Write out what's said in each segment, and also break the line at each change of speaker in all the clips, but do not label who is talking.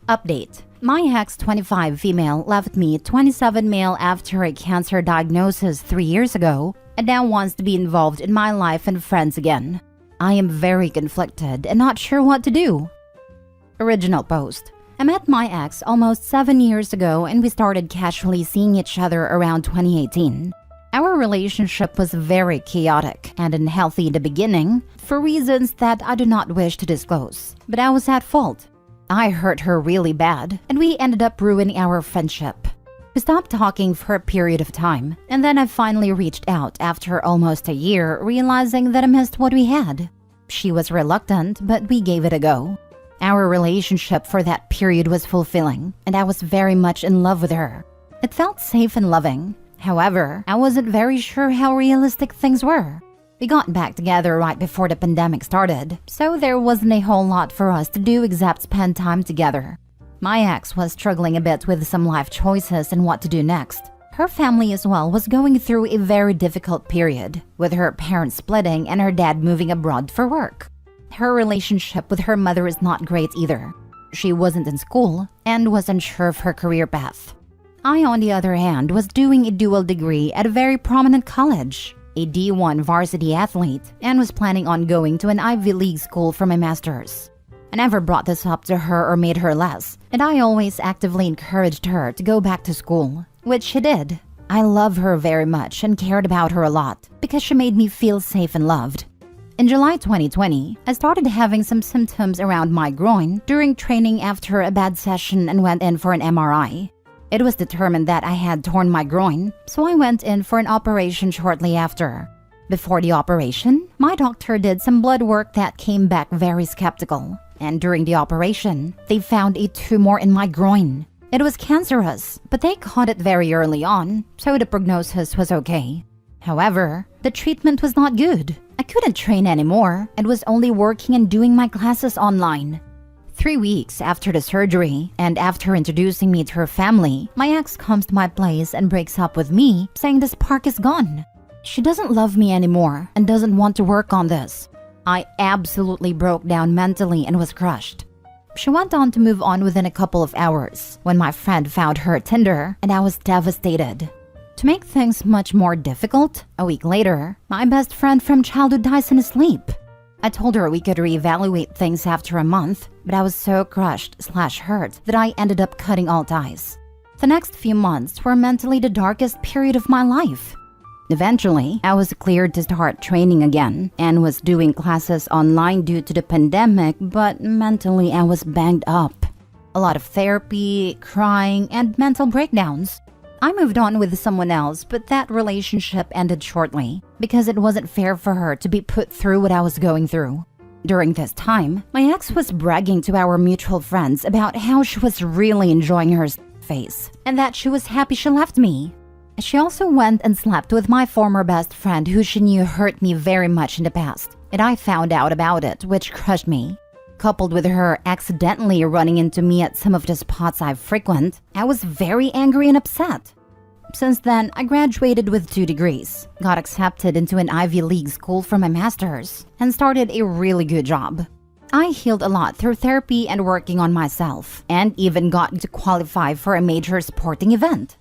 Update. My ex 25 female left me 27 male after a cancer diagnosis 3 years ago and now wants to be involved in my life and friends again. I am very conflicted and not sure what to do. Original post. I met my ex almost 7 years ago and we started casually seeing each other around 2018. Our relationship was very chaotic and unhealthy in the beginning for reasons that I do not wish to disclose, but I was at fault. I hurt her really bad and we ended up ruining our friendship. We stopped talking for a period of time and then I finally reached out after almost a year, realizing that I missed what we had. She was reluctant, but we gave it a go. Our relationship for that period was fulfilling and I was very much in love with her. It felt safe and loving. However, I wasn't very sure how realistic things were. We got back together right before the pandemic started, so there wasn't a whole lot for us to do except spend time together. My ex was struggling a bit with some life choices and what to do next. Her family as well was going through a very difficult period, with her parents splitting and her dad moving abroad for work. Her relationship with her mother is not great either. She wasn't in school and was unsure of her career path. I, on the other hand, was doing a dual degree at a very prominent college, a D1 varsity athlete, and was planning on going to an Ivy League school for my master's. I never brought this up to her or made her less, and I always actively encouraged her to go back to school, which she did. I love her very much and cared about her a lot because she made me feel safe and loved. In July 2020, I started having some symptoms around my groin during training after a bad session and went in for an MRI. It was determined that I had torn my groin, so I went in for an operation shortly after. Before the operation, my doctor did some blood work that came back very skeptical. And during the operation, they found a tumor in my groin. It was cancerous, but they caught it very early on, so the prognosis was okay. However, the treatment was not good. I couldn't train anymore and was only working and doing my classes online. 3 weeks after the surgery, and after introducing me to her family, my ex comes to my place and breaks up with me, saying the spark is gone. She doesn't love me anymore and doesn't want to work on this. I absolutely broke down mentally and was crushed. She went on to move on within a couple of hours when my friend found her Tinder, and I was devastated. To make things much more difficult, a week later, my best friend from childhood dies in his sleep. I told her we could reevaluate things after a month, but I was so crushed/hurt that I ended up cutting all ties. The next few months were mentally the darkest period of my life. Eventually, I was cleared to start training again and was doing classes online due to the pandemic, but mentally I was banged up. A lot of therapy, crying, and mental breakdowns. I moved on with someone else, but that relationship ended shortly because it wasn't fair for her to be put through what I was going through. During this time, my ex was bragging to our mutual friends about how she was really enjoying her phase and that she was happy she left me. She also went and slept with my former best friend who she knew hurt me very much in the past, and I found out about it, which crushed me. Coupled with her accidentally running into me at some of the spots I frequent, I was very angry and upset. Since then, I graduated with 2 degrees, got accepted into an Ivy League school for my master's, and started a really good job. I healed a lot through therapy and working on myself, and even got to qualify for a major sporting event.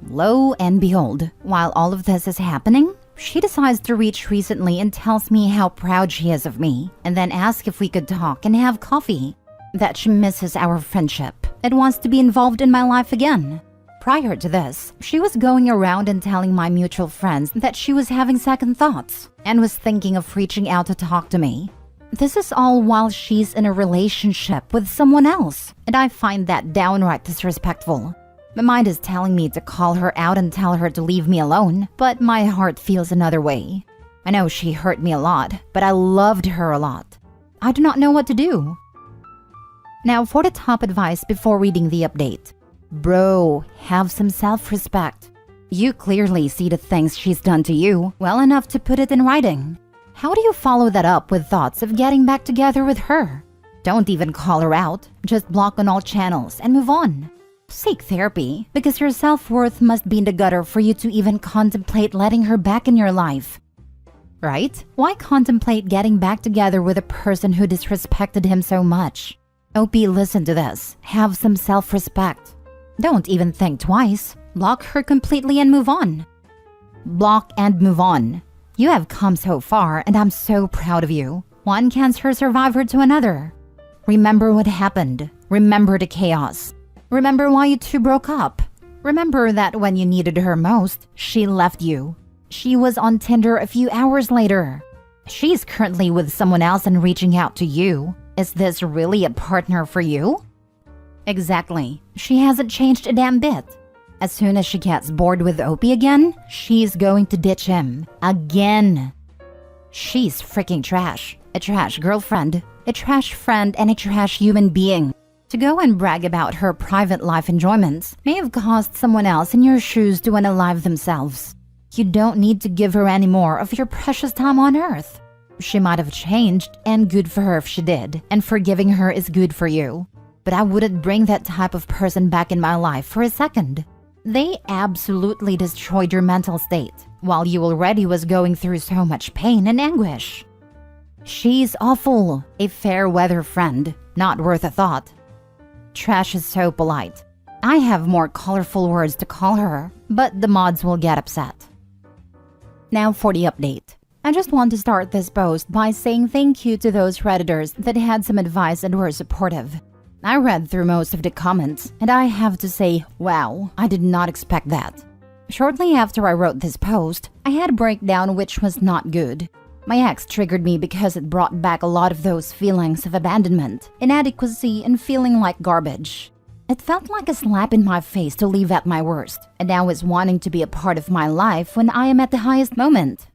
Lo and behold, while all of this is happening, she decides to reach recently and tells me how proud she is of me, and then asks if we could talk and have coffee. That she misses our friendship and wants to be involved in my life again. Prior to this, she was going around and telling my mutual friends that she was having second thoughts and was thinking of reaching out to talk to me. This is all while she's in a relationship with someone else, and I find that downright disrespectful. My mind is telling me to call her out and tell her to leave me alone, but my heart feels another way. I know she hurt me a lot, but I loved her a lot. I do not know what to do. Now for the top advice before reading the update. Bro, have some self-respect. You clearly see the things she's done to you well enough to put it in writing. How do you follow that up with thoughts of getting back together with her? Don't even call her out, just block on all channels and move on. Seek therapy, because your self-worth must be in the gutter for you to even contemplate letting her back in your life. Right? Why contemplate getting back together with a person who disrespected him so much? Opie, listen to this. Have some self-respect. Don't even think twice. Block her completely and move on. Block and move on. You have come so far and I'm so proud of you. One cancer survivor to another. Remember what happened. Remember the chaos. Remember why you two broke up. Remember that when you needed her most, she left you. She was on Tinder a few hours later. She's currently with someone else and reaching out to you. Is this really a partner for you? Exactly. She hasn't changed a damn bit. As soon as she gets bored with Opie again, she's going to ditch him. Again. She's freaking trash. A trash girlfriend, a trash friend, and a trash human being. To go and brag about her private life enjoyments may have caused someone else in your shoes to unalive themselves. You don't need to give her any more of your precious time on earth. She might have changed, and good for her if she did, and forgiving her is good for you. But I wouldn't bring that type of person back in my life for a second. They absolutely destroyed your mental state, while you already was going through so much pain and anguish. She's awful, a fair weather friend, not worth a thought. Trash is so polite. I have more colorful words to call her, but the mods will get upset. Now for the update. I just want to start this post by saying thank you to those Redditors that had some advice and were supportive. I read through most of the comments, and I have to say, wow, I did not expect that. Shortly after I wrote this post, I had a breakdown which was not good. My ex triggered me because it brought back a lot of those feelings of abandonment, inadequacy, and feeling like garbage. It felt like a slap in my face to leave at my worst, and now is wanting to be a part of my life when I am at the highest moment.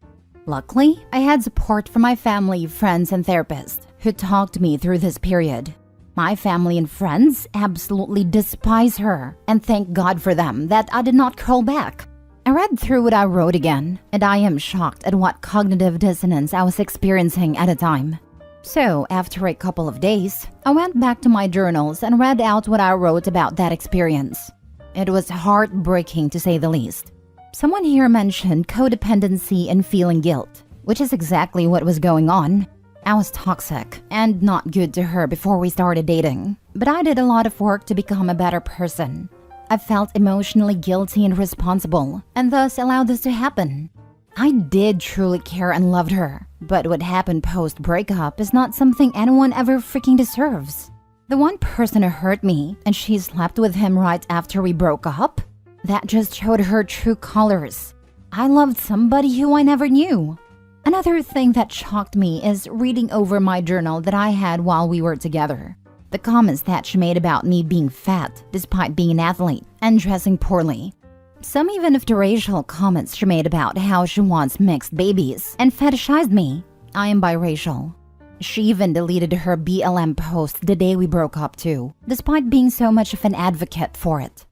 Luckily, I had support from my family, friends, and therapist who talked me through this period. My family and friends absolutely despise her, and thank God for them that I did not crawl back. I read through what I wrote again, and I am shocked at what cognitive dissonance I was experiencing at the time. So, after a couple of days, I went back to my journals and read out what I wrote about that experience. It was heartbreaking to say the least. Someone here mentioned codependency and feeling guilt, which is exactly what was going on. I was toxic and not good to her before we started dating, but I did a lot of work to become a better person. I felt emotionally guilty and responsible, and thus allowed this to happen. I did truly care and loved her, but what happened post-breakup is not something anyone ever freaking deserves. The one person who hurt me, and she slept with him right after we broke up? That just showed her true colors. I loved somebody who I never knew. Another thing that shocked me is reading over my journal that I had while we were together. The comments that she made about me being fat, despite being an athlete, and dressing poorly. Some even of the racial comments she made about how she wants mixed babies and fetishized me. I am biracial. She even deleted her BLM post the day we broke up too, despite being so much of an advocate for it.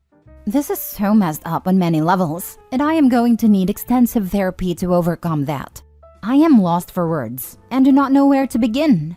This is so messed up on many levels, and I am going to need extensive therapy to overcome that. I am lost for words and do not know where to begin.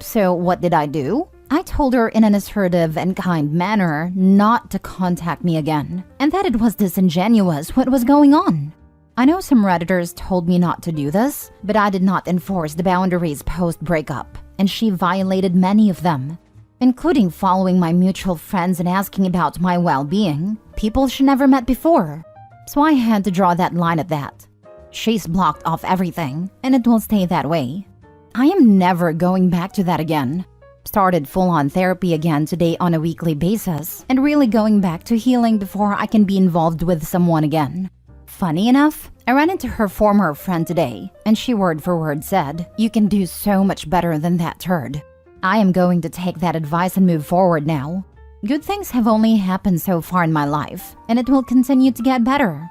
So what did I do? I told her in an assertive and kind manner not to contact me again, and that it was disingenuous what was going on. I know some Redditors told me not to do this, but I did not enforce the boundaries post-breakup, and she violated many of them, including following my mutual friends and asking about my well-being, people she never met before. So I had to draw that line at that. She's blocked off everything, and it will stay that way. I am never going back to that again. Started full-on therapy again today on a weekly basis, and really going back to healing before I can be involved with someone again. Funny enough, I ran into her former friend today, and she word for word said, "You can do so much better than that turd." I am going to take that advice and move forward now. Good things have only happened so far in my life, and it will continue to get better.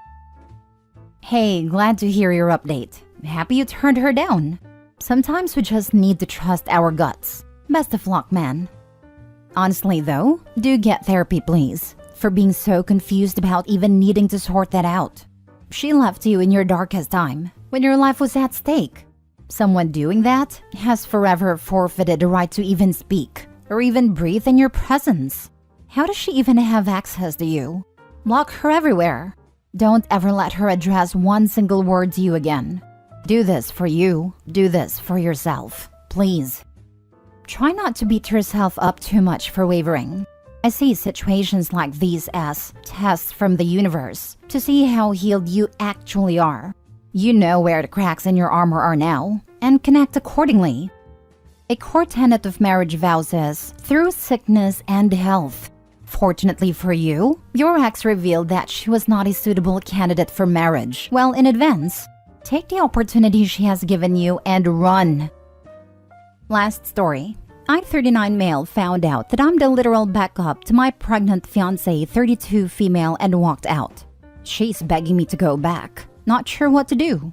Hey, glad to hear your update. Happy you turned her down. Sometimes we just need to trust our guts. Best of luck, man. Honestly though, do get therapy please, for being so confused about even needing to sort that out. She left you in your darkest time, when your life was at stake. Someone doing that has forever forfeited the right to even speak, or even breathe in your presence. How does she even have access to you? Block her everywhere. Don't ever let her address one single word to you again. Do this for you. Do this for yourself. Please. Try not to beat yourself up too much for wavering. I see situations like these as tests from the universe to see how healed you actually are. You know where the cracks in your armor are now, and connect accordingly. A core tenet of marriage vows is through sickness and health. Fortunately for you, your ex revealed that she was not a suitable candidate for marriage well in advance. Take the opportunity she has given you and run. Last story. I, 39 male, found out that I'm the literal backup to my pregnant fiance, 32 female, and walked out. She's begging me to go back. Not sure what to do.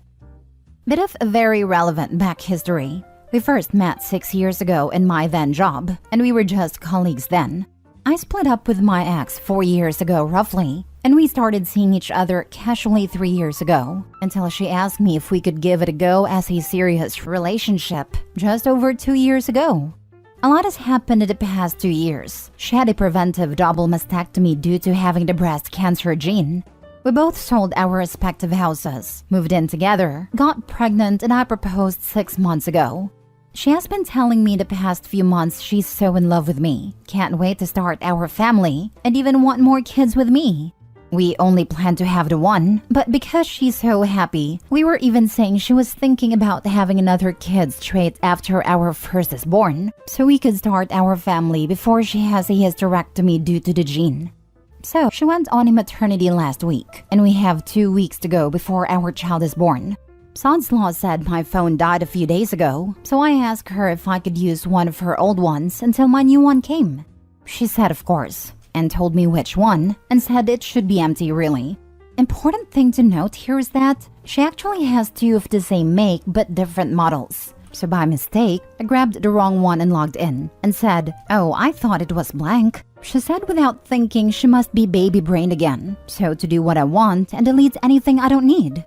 Bit of a very relevant back history. We first met 6 years ago in my then job, and we were just colleagues then. I split up with my ex 4 years ago roughly, and we started seeing each other casually 3 years ago, until she asked me if we could give it a go as a serious relationship just over 2 years ago. A lot has happened in the past 2 years. She had a preventive double mastectomy due to having the breast cancer gene. We both sold our respective houses, moved in together, got pregnant, and I proposed 6 months ago. She has been telling me the past few months she's so in love with me, can't wait to start our family, and even want more kids with me. We only plan to have the one, but because she's so happy, we were even saying she was thinking about having another kid straight after our first is born, so we could start our family before she has a hysterectomy due to the gene. So she went on a maternity last week, and we have 2 weeks to go before our child is born. Sod's Law said my phone died a few days ago, so I asked her if I could use one of her old ones until my new one came. She said of course, and told me which one, and said it should be empty really. Important thing to note here is that she actually has 2 of the same make but different models. So by mistake, I grabbed the wrong one and logged in, and said, "Oh, I thought it was blank." She said without thinking she must be baby-brained again, so to do what I want and delete anything I don't need.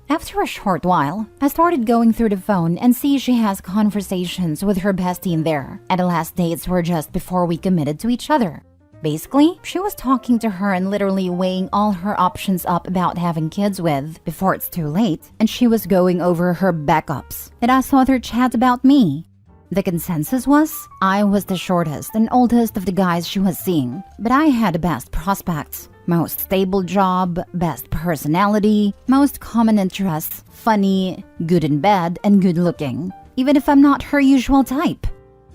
After a short while, I started going through the phone and see she has conversations with her bestie in there, and the last dates were just before we committed to each other. Basically, she was talking to her and literally weighing all her options up about having kids with before it's too late, and she was going over her backups that I saw their chat about me. The consensus was I was the shortest and oldest of the guys she was seeing, but I had the best prospects. Most stable job, best personality, most common interests, funny, good in bed, and good looking, even if I'm not her usual type.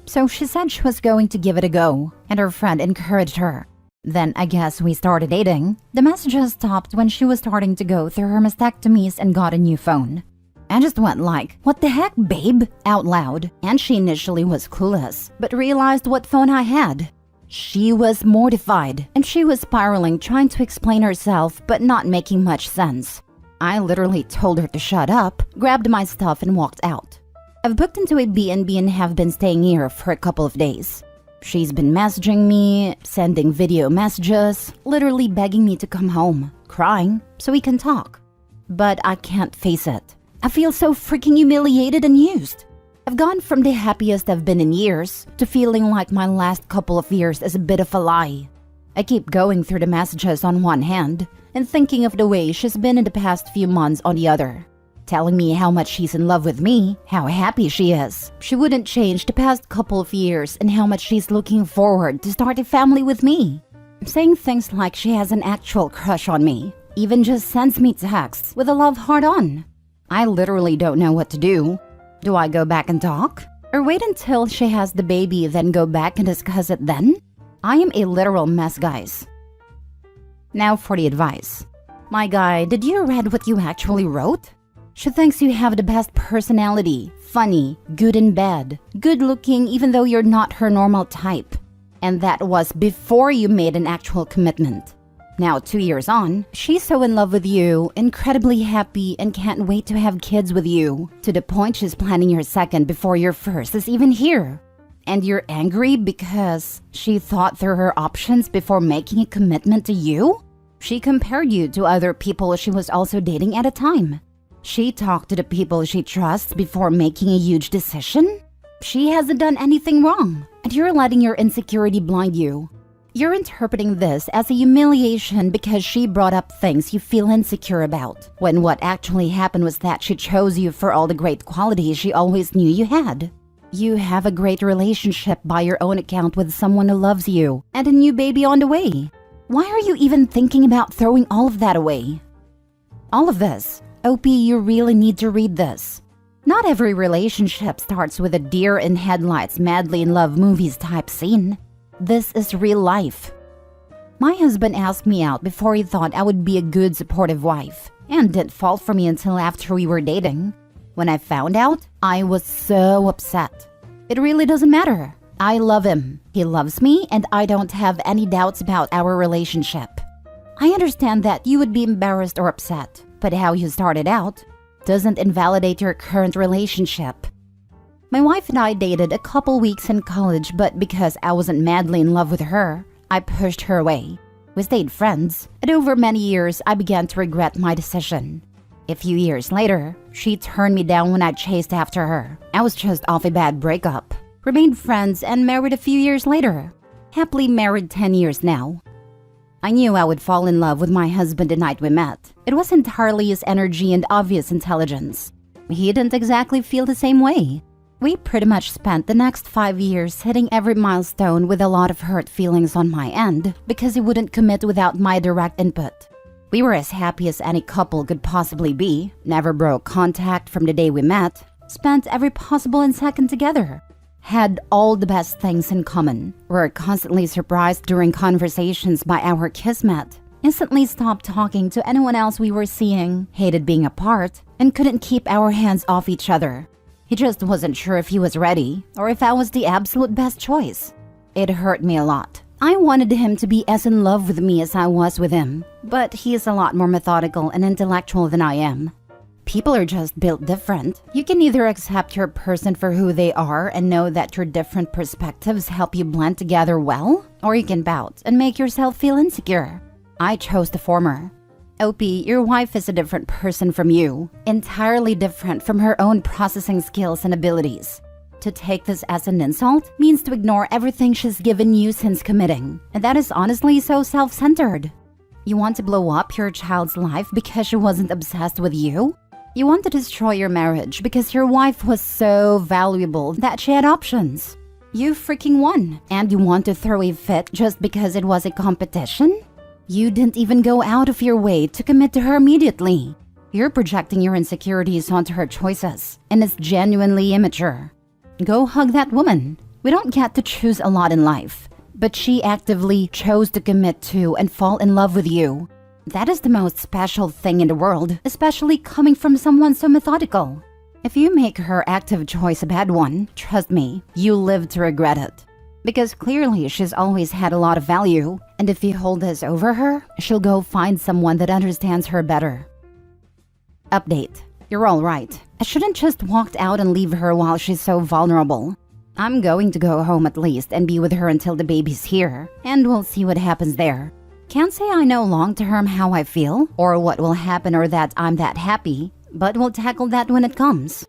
So she said she was going to give it a go, and her friend encouraged her. Then I guess we started dating. The messages stopped when she was starting to go through her mastectomies and got a new phone. I just went like, "What the heck, babe?" out loud, and she initially was clueless, but realized what phone I had. She was mortified, and she was spiraling trying to explain herself but not making much sense. I literally told her to shut up, grabbed my stuff and walked out. I've booked into a B&B and have been staying here for a couple of days. She's been messaging me, sending video messages, literally begging me to come home, crying, so we can talk. But I can't face it. I feel so freaking humiliated and used. I've gone from the happiest I've been in years to feeling like my last couple of years is a bit of a lie. I keep going through the messages on one hand and thinking of the way she's been in the past few months on the other. Telling me how much she's in love with me, how happy she is, she wouldn't change the past couple of years, and how much she's looking forward to start a family with me. Saying things like she has an actual crush on me, even just sends me texts with a love heart on. I literally don't know what to do. Do I go back and talk? Or wait until she has the baby then go back and discuss it then? I am a literal mess, guys. Now for the advice. My guy, did you read what you actually wrote? She thinks you have the best personality, funny, good in bed, good looking even though you're not her normal type. And that was before you made an actual commitment. Now 2 years on, she's so in love with you, incredibly happy, and can't wait to have kids with you, to the point she's planning your second before your first is even here. And you're angry because she thought through her options before making a commitment to you? She compared you to other people she was also dating at a time. She talked to the people she trusts before making a huge decision? She hasn't done anything wrong, and you're letting your insecurity blind you. You're interpreting this as a humiliation because she brought up things you feel insecure about, when what actually happened was that she chose you for all the great qualities she always knew you had. You have a great relationship by your own account with someone who loves you, and a new baby on the way. Why are you even thinking about throwing all of that away? All of this. OP, you really need to read this. Not every relationship starts with a deer in headlights, madly in love movies type scene. This is real life. My husband asked me out before he thought I would be a good supportive wife, and didn't fall for me until after we were dating. When I found out, I was so upset. It really doesn't matter. I love him. He loves me, and I don't have any doubts about our relationship. I understand that you would be embarrassed or upset, but how you started out doesn't invalidate your current relationship. My wife and I dated a couple weeks in college, but because I wasn't madly in love with her, I pushed her away. We stayed friends, and over many years, I began to regret my decision. A few years later, she turned me down when I chased after her. I was just off a bad breakup. Remained friends and married a few years later. Happily married 10 years now. I knew I would fall in love with my husband the night we met. It was entirely his energy and obvious intelligence. He didn't exactly feel the same way. We pretty much spent the next 5 years hitting every milestone with a lot of hurt feelings on my end because he wouldn't commit without my direct input. We were as happy as any couple could possibly be, never broke contact from the day we met, spent every possible second together. Had all the best things in common. Were constantly surprised during conversations by our kismet. Instantly stopped talking to anyone else we were seeing, hated being apart, and couldn't keep our hands off each other. He just wasn't sure if he was ready, or if I was the absolute best choice. It hurt me a lot. I wanted him to be as in love with me as I was with him, but he is a lot more methodical and intellectual than I am. People are just built different. You can either accept your person for who they are and know that your different perspectives help you blend together well, or you can pout and make yourself feel insecure. I chose the former. OP, your wife is a different person from you, entirely different from her own processing skills and abilities. To take this as an insult means to ignore everything she's given you since committing, and that is honestly so self-centered. You want to blow up your child's life because she wasn't obsessed with you? You want to destroy your marriage because your wife was so valuable that she had options. You freaking won, and you want to throw a fit just because it was a competition? You didn't even go out of your way to commit to her immediately. You're projecting your insecurities onto her choices, and it's genuinely immature. Go hug that woman. We don't get to choose a lot in life, but she actively chose to commit to and fall in love with you. That is the most special thing in the world, especially coming from someone so methodical. If you make her active choice a bad one, trust me, you'll live to regret it. Because clearly she's always had a lot of value, and if you hold this over her, she'll go find someone that understands her better. Update. You're all right. I shouldn't just walked out and leave her while she's so vulnerable. I'm going to go home at least and be with her until the baby's here, and we'll see what happens there. Can't say I know long-term how I feel, or what will happen or that I'm that happy, but we'll tackle that when it comes.